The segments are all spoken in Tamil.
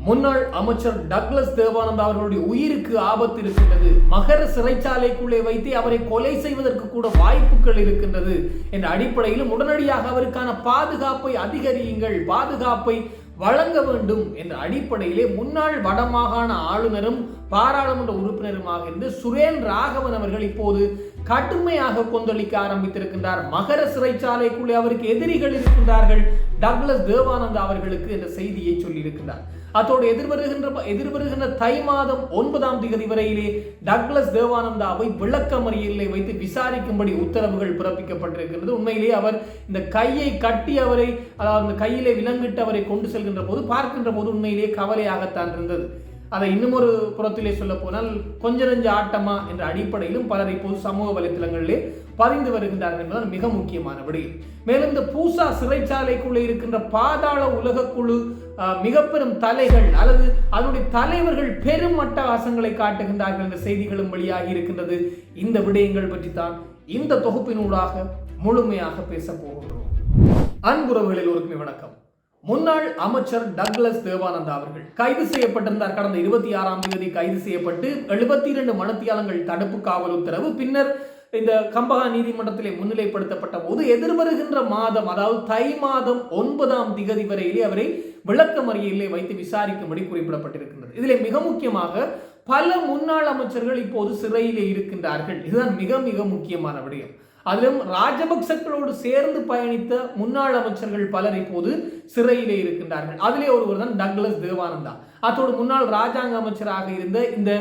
முன்னாள் அமைச்சர் டக்ளஸ் தேவானந்தா அவர்களுடைய உயிருக்கு ஆபத்து இருக்கின்றது. மகர சிறைச்சாலைக்குள்ளே வைத்து அவரை கொலை செய்வதற்கு கூட வாய்ப்புகள் இருக்கின்றது என்ற அடிப்படையிலும் உடனடியாக அவருக்கான பாதுகாப்பை அதிகரியுங்கள், பாதுகாப்பை வழங்க வேண்டும் என்ற அடிப்படையிலே முன்னாள் வடமாகாண ஆளுநரும் பாராளுமன்ற உறுப்பினருமாக இருந்து சுரேன் ராகவன் அவர்கள் இப்போது கடுமையாக கொந்தளிக்க ஆரம்பித்திருக்கின்றார். மகர சிறைச்சாலைக்குள்ளே அவருக்கு எதிரிகள் இருக்கின்றார்கள் டக்ளஸ் தேவானந்தா அவர்களுக்கு என்ற செய்தியை சொல்லியிருக்கிறார். அதோடு எதிர்வருகின்ற தை மாதம் 9ஆம் தேதி வரையிலே டக்ளஸ் தேவானந்தாவை விளக்கமறியலில் வைத்து விசாரிக்கும்படி உத்தரவுகள் பிறப்பிக்கப்பட்டிருக்கிறது. உண்மையிலே அவர் இந்த கையை கட்டி அவரை, அதாவது கையிலே விலங்கிட்டு அவரை கொண்டு செல்கின்ற போது பார்க்கின்ற போது உண்மையிலே கவலையாகத்தான் இருந்தது. அதை இன்னும் ஒரு புறத்திலே சொல்ல போனால் கொஞ்ச நெஞ்ச ஆட்டமா என்ற அடிப்படையிலும் பலர் இப்போது சமூக வலைத்தளங்களிலே பதிந்து வருகின்றார்கள் என்பதால் மிக முக்கியமான விடயம். மேலும் இந்த பூசா சிறைச்சாலைக்குள்ளே இருக்கின்ற பாதாள உலக குழு மிக பெரும் தலைகள் அல்லது அதனுடைய தலைவர்கள் பெரும் அட்டகாசங்களை காட்டுகின்றார்கள் என்ற செய்திகளும் வெளியாகி இருக்கின்றது. இந்த விடயங்கள் பற்றி தான் இந்த தொகுப்பினூடாக முழுமையாக பேச போகின்றோம். அன்புறவுகளில் ஒருக்குமே வணக்கம். முன்னாள் அமைச்சர் டக்ளஸ் தேவானந்தா அவர்கள் கைது செய்யப்பட்டிருந்தார். கடந்த 26ஆம் தேதி கைது செய்யப்பட்டு 72 மணித்தியாலங்கள் தடுப்பு காவல் உத்தரவு, பின்னர் இந்த கம்பஹா நீதிமன்றத்திலே முன்னிலைப்படுத்தப்பட்ட போது எதிர்வருகின்ற மாதம், அதாவது தை மாதம் 9ஆம் தேதி வரையிலே அவரை விளக்கமறியலிலே வைத்து விசாரிக்கும்படி குறிப்பிடப்பட்டிருக்கின்றது. இதிலே மிக முக்கியமாக பல முன்னாள் அமைச்சர்கள் இப்போது சிறையிலே இருக்கின்றார்கள். இதுதான் மிக மிக முக்கியமான விடயம். அதிலும் ராஜபக்சக்களோடு சேர்ந்து பயணித்த முன்னாள் அமைச்சர்கள் பலர் இப்போது சிறையிலே இருக்கின்றார்கள். அதிலே ஒருவர் தான் டக்ளஸ் தேவானந்தா. அதோடு முன்னாள் ராஜாங்க அமைச்சராக இருந்த இந்த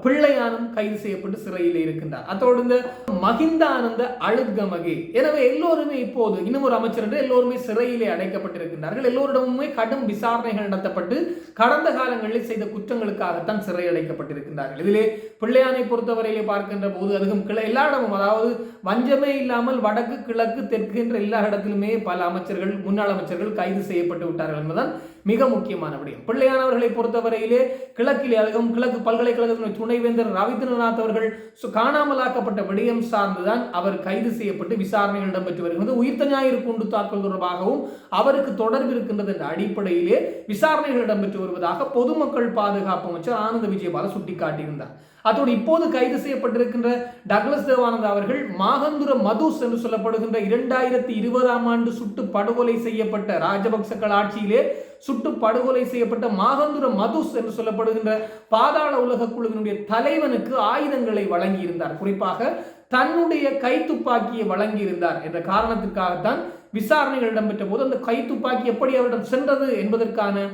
பிள்ளையானும் கைது செய்யப்பட்டு சிறையிலே இருக்கின்றார். அதோடு இந்த மஹிந்தானந்த அழுத்கமகே, எனவே எல்லோருமே இப்போது இன்னும் ஒரு அமைச்சர் என்று எல்லோருமே சிறையிலே அடைக்கப்பட்டிருக்கின்றார்கள். எல்லோரிடமுமே கடும் விசாரணைகள் நடத்தப்பட்டு கடந்த காலங்களில் செய்த குற்றங்களுக்காகத்தான் சிறை அடைக்கப்பட்டிருக்கின்றார்கள். இதிலே பிள்ளையானை பொறுத்தவரையிலே பார்க்கின்ற போது அதுவும் எல்லா இடமும், அதாவது வஞ்சமே இல்லாமல் வடக்கு கிழக்கு தெற்கு என்ற எல்லா இடத்திலுமே பல அமைச்சர்கள், முன்னாள் அமைச்சர்கள் கைது செய்யப்பட்டு விட்டார்கள் என்பதுதான் மிக முக்கியமான விடயம். பிள்ளையானவர்களை பொறுத்தவரையிலே கிழக்கிலே, அதுவும் கிழக்கு பல்கலைக்கழகத்தினுடைய துணைவேந்தர் ரவீந்திரநாத் அவர்கள் காணாமலாக்கப்பட்ட விடயம் சார்ந்துதான் அவர் கைது செய்யப்பட்டு விசாரணைகள் இடம்பெற்று வருகிறது. உயிர்த்த ஞாயிறு குண்டு தாக்கல் தொடர்பாகவும் அவருக்கு தொடர்பு இருக்கின்றது என்ற அடிப்படையிலே விசாரணைகள் இடம்பெற்று வருவதாக பொதுமக்கள் பாதுகாப்பு அமைச்சர் ஆனந்த விஜயபால சுட்டிக்காட்டியிருந்தார். அதோடு இப்போது கைது செய்யப்பட்டிருக்கின்ற டக்ளஸ் தேவானந்தா அவர்கள் மாகந்துர மதுஸ் என்று சொல்லப்படுகின்ற 2020ஆம் ஆண்டு சுட்டு படுகொலை செய்யப்பட்ட, ராஜபக்சக்கள் ஆட்சியிலே சுட்டு படுகொலை செய்யப்பட்ட மாகந்துர மதுஸ் என்று சொல்லப்படுகின்ற பாதாள உலக குழுவினுடைய தலைவனுக்கு ஆயுதங்களை வழங்கியிருந்தார். குறிப்பாக தன்னுடைய கைத்துப்பாக்கியை வழங்கியிருந்தார் என்ற காரணத்திற்காகத்தான் விசாரணைகள் இடம்பெற்ற போது அந்த கைத்துப்பாக்கி எப்படி அவரிடம் சென்றது என்பதற்கான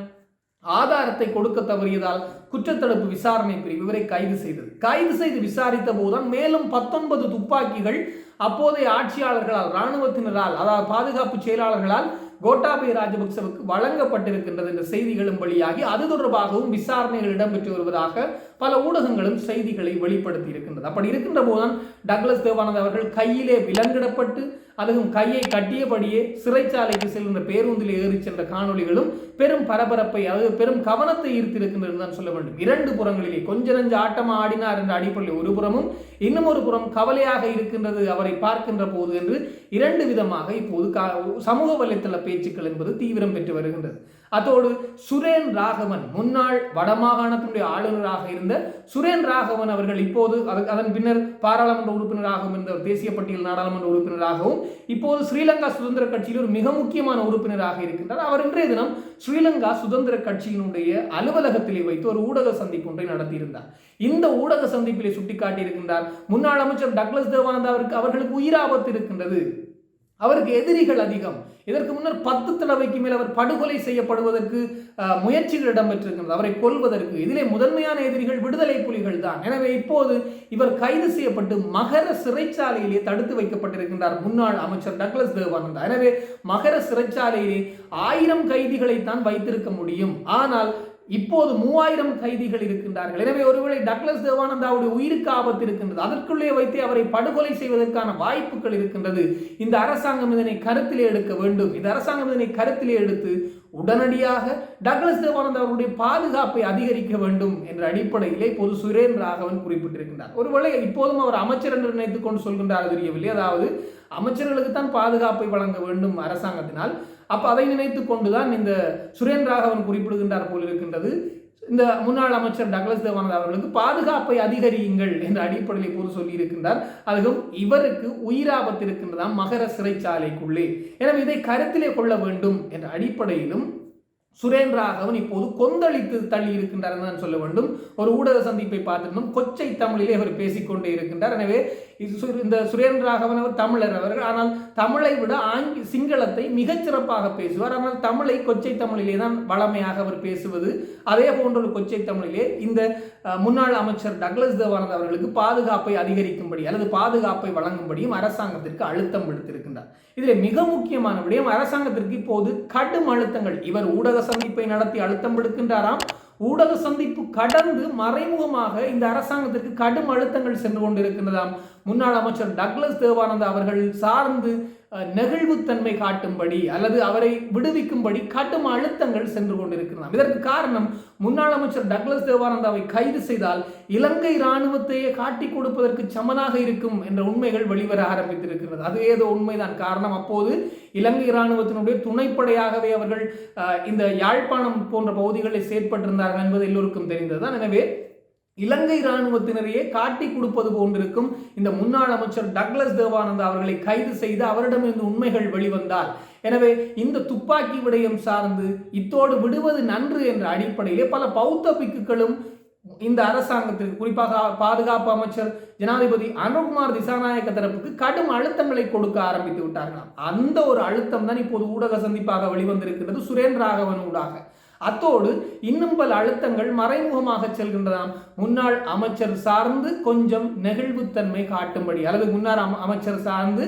ஆதாரத்தை கொடுக்க தவறியதால் குற்றத்தடுப்பு விசாரணை பிரிவு இவரை கைது செய்து விசாரித்த போதுதான் மேலும் 19 துப்பாக்கிகள் அப்போதைய ஆட்சியாளர்களால், இராணுவத்தினரால், அதாவது பாதுகாப்பு செயலாளர்களால் கோட்டாபய ராஜபக்சவுக்கு வழங்கப்பட்டிருக்கின்றது என்ற செய்திகளும் வெளியாகி அது தொடர்பாகவும் விசாரணைகள் இடம்பெற்று வருவதாக பல ஊடகங்களும் செய்திகளை வெளிப்படுத்தி இருக்கின்றது. அப்படி இருக்கின்ற போதுதான் டக்ளஸ் தேவானந்தா அவர்கள் கையிலே விலங்கிடப்பட்டு அதுவும் கையை கட்டியபடியே சிறைச்சாலைக்கு செல்கின்ற பேருந்தில் ஏறி சென்ற காணொலிகளும் பெரும் பரபரப்பை, அதாவது பெரும் கவனத்தை ஈர்த்திருக்கின்றது தான் சொல்ல வேண்டும். இரண்டு புறங்களிலே கொஞ்ச நஞ்ச ஆட்டமா ஆடினார் என்ற அடிப்படையில் ஒரு புறமும், இன்னும் ஒரு புறம் கவலையாக இருக்கின்றது அவரை பார்க்கின்ற போது என்று இரண்டு விதமாக இப்போது சமூக வலைத்தள பேச்சுக்கள் என்பது தீவிரம் பெற்று வருகின்றது. அதோடு சுரேன் ராகவன், முன்னாள் வடமாகாணத்தினுடைய ஆளுநராக இருந்த சுரேன் ராகவன் அவர்கள் இப்போது அதன் பின்னர் பாராளுமன்ற உறுப்பினராகவும் இருந்த தேசிய பட்டியல் நாடாளுமன்ற உறுப்பினராகவும் இப்போது ஸ்ரீலங்கா சுதந்திர கட்சியில் ஒரு மிக முக்கியமான உறுப்பினராக இருக்கின்றார். அவர் இன்றைய தினம் ஸ்ரீலங்கா சுதந்திர கட்சியினுடைய அலுவலகத்திலே வைத்து ஒரு ஊடக சந்திப்பு ஒன்றை நடத்தியிருந்தார். இந்த ஊடக சந்திப்பிலே சுட்டிக்காட்டி இருக்கின்றார், முன்னாள் அமைச்சர் டக்ளஸ் தேவானந்தா அவர்களுக்கு உயிராபத்து இருக்கின்றது, அவருக்கு எதிரிகள் அதிகம், இதற்கு முன்னர் 10 தடவைக்கு மேல் அவர் படுகொலை செய்யப்படுவதற்கு முயற்சிகள் இடம்பெற்றிருக்கிறது, அவரை கொல்வதற்கு. இதிலே முதன்மையான எதிரிகள் விடுதலை புலிகள் தான். எனவே இப்போது இவர் கைது செய்யப்பட்டு மகர சிறைச்சாலையிலே தடுத்து வைக்கப்பட்டிருக்கின்றார் முன்னாள் அமைச்சர் டக்ளஸ் தேவானந்தா. எனவே மகர சிறைச்சாலையிலே 1000 கைதிகளை தான் வைத்திருக்க முடியும், ஆனால் இப்போது 3000 கைதிகள் இருக்கின்றார்கள். எனவே ஒருவேளை டக்ளஸ் தேவானந்தாவுடைய உயிருக்கு ஆபத்து இருக்கின்றது, அதற்குள்ளே வைத்து அவரை படுகொலை செய்வதற்கான வாய்ப்புகள் இருக்கின்றது. இந்த அரசாங்கம் இதனை கருத்திலே எடுக்க வேண்டும். இந்த அரசாங்கம் இதனை கருத்திலே எடுத்து உடனடியாக டக்ளஸ் தேவானந்தா அவருடைய பாதுகாப்பை அதிகரிக்க வேண்டும் என்ற அடிப்படையிலே இப்போது சுரேன் ராகவன் குறிப்பிட்டிருக்கின்றார். ஒருவேளை இப்போதும் அவர் அமைச்சர் என்று நினைத்துக் கொண்டு சொல்கின்றார் தெரியவில்லை. அதாவது அமைச்சர்களுக்கு தான் பாதுகாப்பை வழங்க வேண்டும் அரசாங்கத்தினால், அப்ப அதை நினைத்து கொண்டுதான் இந்த சுரேன் ராகவன் குறிப்பிடுகின்றார் போல் இருக்கின்றது. இந்த முன்னாள் அமைச்சர் டக்ளஸ் தேவானந்தா அவர்களுக்கு பாதுகாப்பை அதிகரியுங்கள் என்ற அடிப்படையில் இப்போது சொல்லி இருக்கின்றார். அதுவும் இவருக்கு உயிராபத்து இருக்கின்றதாம் மகர சிறைச்சாலைக்குள்ளே. எனவே இதை கருத்திலே கொள்ள வேண்டும் என்ற அடிப்படையிலும் சுரேன் ராகவன் இப்போது கொந்தளித்து தள்ளி இருக்கின்றார் என்று சொல்ல வேண்டும். ஒரு ஊடக சந்திப்பை பார்த்திருந்தோம். கொச்சை தமிழிலே அவர் பேசிக்கொண்டே இருக்கின்றார். எனவே இந்த சுரேன் ராகவன் அவர் தமிழர் அவர்கள், ஆனால் தமிழை விட சிங்களத்தை மிகச்சிறப்பாக பேசுவார். ஆனால் தமிழை கொச்சை தமிழிலே தான் வளமையாக அவர் பேசுவது. அதே போன்ற ஒரு கொச்சை தமிழிலே இந்த முன்னாள் அமைச்சர் டக்ளஸ் தேவானந்தா அவர்களுக்கு பாதுகாப்பை அதிகரிக்கும்படி அல்லது பாதுகாப்பை வழங்கும்படியும் அரசாங்கத்திற்கு அழுத்தம் விடுத்திருக்கின்றார். இதில் மிக முக்கியமான விடயம், அரசாங்கத்திற்கு இப்போது கடும் அழுத்தங்கள். இவர் ஊடக சந்திப்பை நடத்தி அழுத்தம் விடுக்கின்றாராம். ஊடக சந்திப்பு கடந்து மறைமுகமாக இந்த அரசாங்கத்திற்கு கடும் அழுத்தங்கள் சென்று கொண்டிருக்கின்றதாம். முன்னாள் அமைச்சர் டக்ளஸ் தேவானந்தா அவர்கள் சார்ந்து நெகிழ்வுத்தன்மை காட்டும்படி அல்லது அவரை விடுவிக்கும்படி கடும் அழுத்தங்கள் சென்று கொண்டிருக்கிறார். இதற்கு காரணம், முன்னாள் அமைச்சர் டக்ளஸ் தேவானந்தாவை கைது செய்தால் இலங்கை இராணுவத்தையே காட்டிக் கொடுப்பதற்கு சமனாக இருக்கும் என்ற உண்மைகள் வெளிவர ஆரம்பித்திருக்கிறது. அது ஏதோ உண்மைதான். காரணம், அப்போது இலங்கை இராணுவத்தினுடைய துணைப்படையாகவே அவர்கள் இந்த யாழ்ப்பாணம் போன்ற பகுதிகளில் செயற்பட்டிருந்தார்கள் என்பது எல்லோருக்கும் தெரிந்ததுதான். எனவே இலங்கை இராணுவத்தினரையே காட்டி கொடுப்பது போன்றிருக்கும் இந்த முன்னாள் அமைச்சர் டக்ளஸ் தேவானந்தா அவர்களை கைது செய்து அவரிடமிருந்து உண்மைகள் வெளிவந்தால், எனவே இந்த துப்பாக்கி விடயம் சார்ந்து இத்தோடு விடுவது நன்று என்ற அடிப்படையிலே பல பௌத்த பிக்குகளும் இந்த அரசாங்கத்திற்கு, குறிப்பாக பாதுகாப்பு அமைச்சர் ஜனாதிபதி அனுகுமார் திசாநாயக்க தரப்புக்கு கடும் அழுத்தங்களை கொடுக்க ஆரம்பித்து விட்டார்களாம். அந்த ஒரு அழுத்தம் தான் இப்போது ஊடக சந்திப்பாக வெளிவந்திருக்கிறது சுரேன் ராகவன் ஊடாக. அத்தோடு இன்னும் பல அழுத்தங்கள் மறைமுகமாக செல்கின்றதாம். முன்னாள் அமைச்சர் சார்ந்து கொஞ்சம் நெகிழ்வுத்தன்மை காட்டும்படி அல்லது முன்னாள் அமைச்சர் சார்ந்து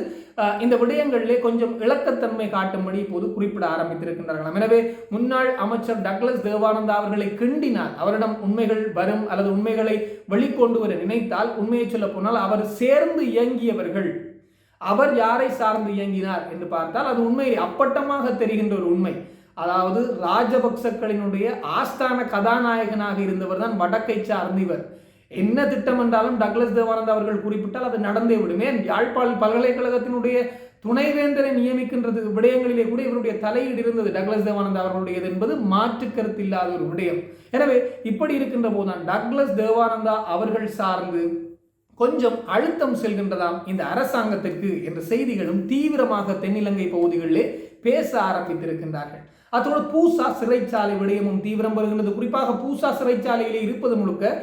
இந்த விடயங்களிலே கொஞ்சம் இலக்கத்தன்மை காட்டும்படி இப்போது குறிப்பிட ஆரம்பித்திருக்கின்றார்களாம். எனவே முன்னாள் அமைச்சர் டக்ளஸ் தேவானந்தா அவர்களை கிண்டினால் அவரிடம் உண்மைகள் வரும் அல்லது உண்மைகளை வெளிக்கொண்டு வர நினைத்தால், உண்மையை சொல்ல போனால் அவர் சேர்ந்து இயங்கியவர்கள், அவர் யாரை சார்ந்து இயங்கினார் என்று பார்த்தால் அது உண்மை அப்பட்டமாக தெரிகின்ற ஒரு உண்மை. அதாவது ராஜபக்சக்களினுடைய ஆஸ்தான கதாநாயகனாக இருந்தவர் தான் வடக்கை சார்ந்த இவர். என்ன திட்டம் என்றாலும் டக்ளஸ் தேவானந்தா அவர்கள் குறிப்பிட்டால் அது நடந்தே விடுமே. யாழ்ப்பாண பல்கலைக்கழகத்தினுடைய துணைவேந்தரை நியமிக்கின்றது விடயங்களிலே கூட இவருடைய தலையீடு இருந்தது டக்ளஸ் தேவானந்தா அவர்களுடையது என்பது மாற்று கருத்து இல்லாத ஒரு விடயம். எனவே இப்படி இருக்கின்ற போதுதான் டக்ளஸ் தேவானந்தா அவர்கள் சார்ந்து கொஞ்சம் அழுத்தம் செல்கின்றதாம் இந்த அரசாங்கத்திற்கு என்ற செய்திகளும் தீவிரமாக தென்னிலங்கை பகுதிகளிலே பேச ஆரம்பித்திருக்கின்றார்கள். அதோடு பூசா சிறைச்சாலை விடயமும் தீவிரம் வருகின்றது. குறிப்பாக பூசா சிறைச்சாலையிலே இருப்பது முழுக்க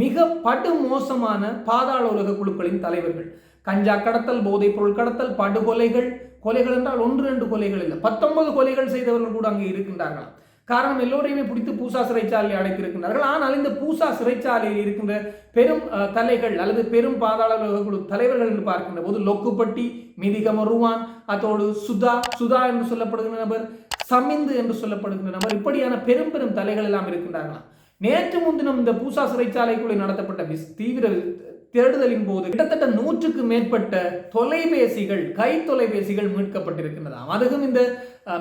மிக படுமோசமான பாதாள உலக குழுக்களின் தலைவர்கள். கஞ்சா கடத்தல், போதைப் பொருள் கடத்தல், படுகொலைகள், கொலைகள் என்றால் 1-2 கொலைகள் இல்லை, 19 கொலைகள் செய்தவர்கள் கூட அங்கே இருக்கின்றார்களாம். காரணம், எல்லோரையுமே பிடித்து பூசா சிறைச்சாலையில் அடைத்திருக்கின்றார்கள். ஆனால் இந்த பூசா சிறைச்சாலையில் இருக்கின்ற பெரும் தலைகள் அல்லது பெரும் பாதாள உலக குழு தலைவர்கள் என்று பார்க்கின்ற போது லொக்குப்பட்டி, மிதிகம ருவான், அதோடு சுதா என்று சொல்லப்படுகின்ற நபர், சமிந்து என்று சொல்லப்படுகின்ற நபர், இப்படியான பெரும் பெரும் தலைகள் எல்லாம் இருக்கின்றார்களாம். நேற்று முன்தினம் இந்த பூசா சிறைச்சாலைக்குள்ளே நடத்தப்பட்ட தீவிர தேடுதலின் போது கிட்டத்தட்ட 100க்கு மேற்பட்ட தொலைபேசிகள், கை தொலைபேசிகள் மீட்கப்பட்டிருக்கின்றதாம். அதுவும் இந்த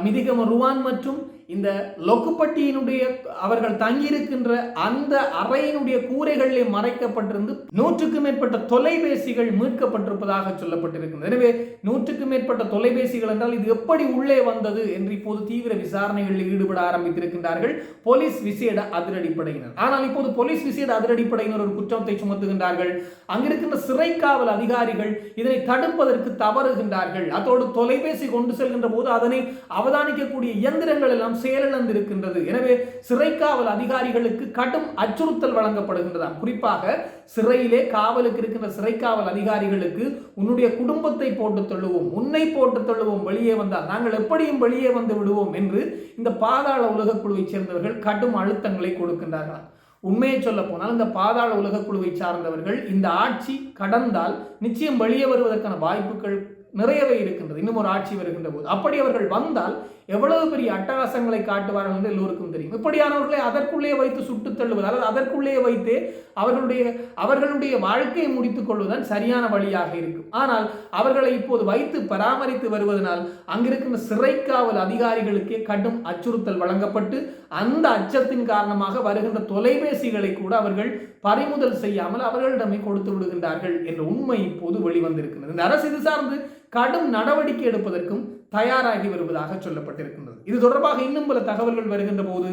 மிதிகம ருவான் மற்றும் இந்த லொக்குப்பட்டியினுடைய அவர்கள் தங்கியிருக்கின்ற அந்த அறையினுடைய கூரைகளிலே மறைக்கப்பட்டிருந்து 100க்கு மேற்பட்ட தொலைபேசிகள் மீட்கப்பட்டிருப்பதாக சொல்லப்பட்டிருக்கிறது. எனவே 100க்கு மேற்பட்ட தொலைபேசிகள் என்றால் இது எப்படி உள்ளே வந்தது என்று இப்போது தீவிர விசாரணைகளில் ஈடுபட ஆரம்பித்திருக்கின்றார்கள் போலீஸ் விசேட அதிரடிப்படையினர். ஆனால் இப்போது போலீஸ் விசேட அதிரடிப்படையினர் ஒரு குற்றத்தை சுமத்துகின்றார்கள். அங்கிருக்கின்ற சிறைக்காவல் அதிகாரிகள் இதனை தடுப்பதற்கு தவறுகின்றார்கள். அதோடு தொலைபேசி கொண்டு செல்கின்ற போது அதனை அவதானிக்கக்கூடிய இயந்திரங்கள் எல்லாம் செயலிழந்திருக்கின்றது. எனவே சிறைக்காவல் அதிகாரிகளுக்கு கடும் அச்சுறுத்தல் வழங்கப்படுகின்றதாம். குறிப்பாக சிறையிலே காவலுக்கு இருக்கின்ற சிறைக்காவல் அதிகாரிகளுக்கு உன்னுடைய குடும்பத்தை போட்டு தள்ளுவோம், உன்னை போட்டு தள்ளுவோம், வெளியே வந்தால் நாங்கள் எப்படியும் வெளியே வந்து விடுவோம் என்று இந்த பாதாள உலக குழுவை சேர்ந்தவர்கள் கடும் அழுத்தங்களை கொடுக்கின்றார்கள். உண்மையை சொல்ல போனால் இந்த பாதாள உலக குழுவை சார்ந்தவர்கள் இந்த ஆட்சி கடந்தால் நிச்சயம் வெளியே வருவதற்கான வாய்ப்புகள் நிறையவே இருக்கின்றது. இன்னும் ஒரு ஆட்சி வருகின்ற போது அப்படி அவர்கள் வந்தால் எவ்வளவு பெரிய அட்டகாசங்களை காட்டுவார்கள் என்று எல்லோருக்கும் தெரியும். இப்படியானவர்களை அதற்குள்ளே வைத்து சுட்டு தள்ளுவது அல்லது அதற்குள்ளே வைத்து அவர்களுடைய வாழ்க்கையை முடித்துக் கொள்வதுதான் சரியான வழியாக இருக்கும். ஆனால் அவர்களை இப்போது வைத்து பராமரித்து வருவதனால் அங்கிருக்கின்ற சிறைக்காவல் அதிகாரிகளுக்கே கடும் அச்சுறுத்தல் வழங்கப்பட்டு அந்த அச்சத்தின் காரணமாக வருகின்ற தொலைபேசிகளை கூட அவர்கள் பறிமுதல் செய்யாமல் அவர்களிடமே கொடுத்து விடுகின்றார்கள் என்ற உண்மை இப்போது வெளிவந்திருக்கிறது. இந்த அரசு இது சார்ந்து கடும் நடவடிக்கை எடுப்பதற்கும் தயாராகி வருவதாக சொல்லப்பட்டிருக்கின்றது. இது தொடர்பாக இன்னும் பல தகவல்கள் வருகின்ற போது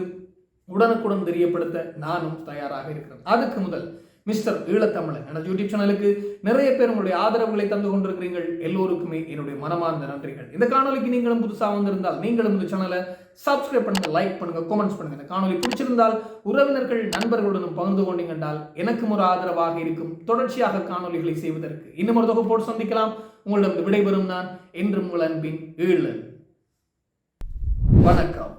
உடனுக்குடன் தெரியப்படுத்த நானும் தயாராக இருக்கிறேன். அதுக்கு முதல் மிஸ்டர் ஈழத்தமிழன் எனது யூடியூப் சேனலுக்கு நிறைய பேர் உங்களுடைய ஆதரவுகளை தந்து கொண்டிருக்கிறீர்கள். எல்லோருக்குமே என்னுடைய மனமார்ந்த நன்றிகள். இந்த காணொலிக்கு நீங்களும் புதுசாக வந்திருந்தால் நீங்களும் இந்த சேனலை சப்ஸ்கிரைப் பண்ணுங்க, லைக் பண்ணுங்க, கமெண்ட்ஸ் பண்ணுங்க. இந்த காணொலி பிடிச்சிருந்தால் உறவினர்கள் நண்பர்களுடனும் பகிர்ந்து கொண்டீங்கன்றால் எனக்கும் ஒரு ஆதரவாக இருக்கும் தொடர்ச்சியாக காணொலிகளை செய்வதற்கு. இன்னும் ஒரு தொகுப்போடு சந்திக்கலாம். உங்களிடம் விடைபெறும் நான் என்றும் உங்கள் அன்பின் ஈழன். வணக்கம்.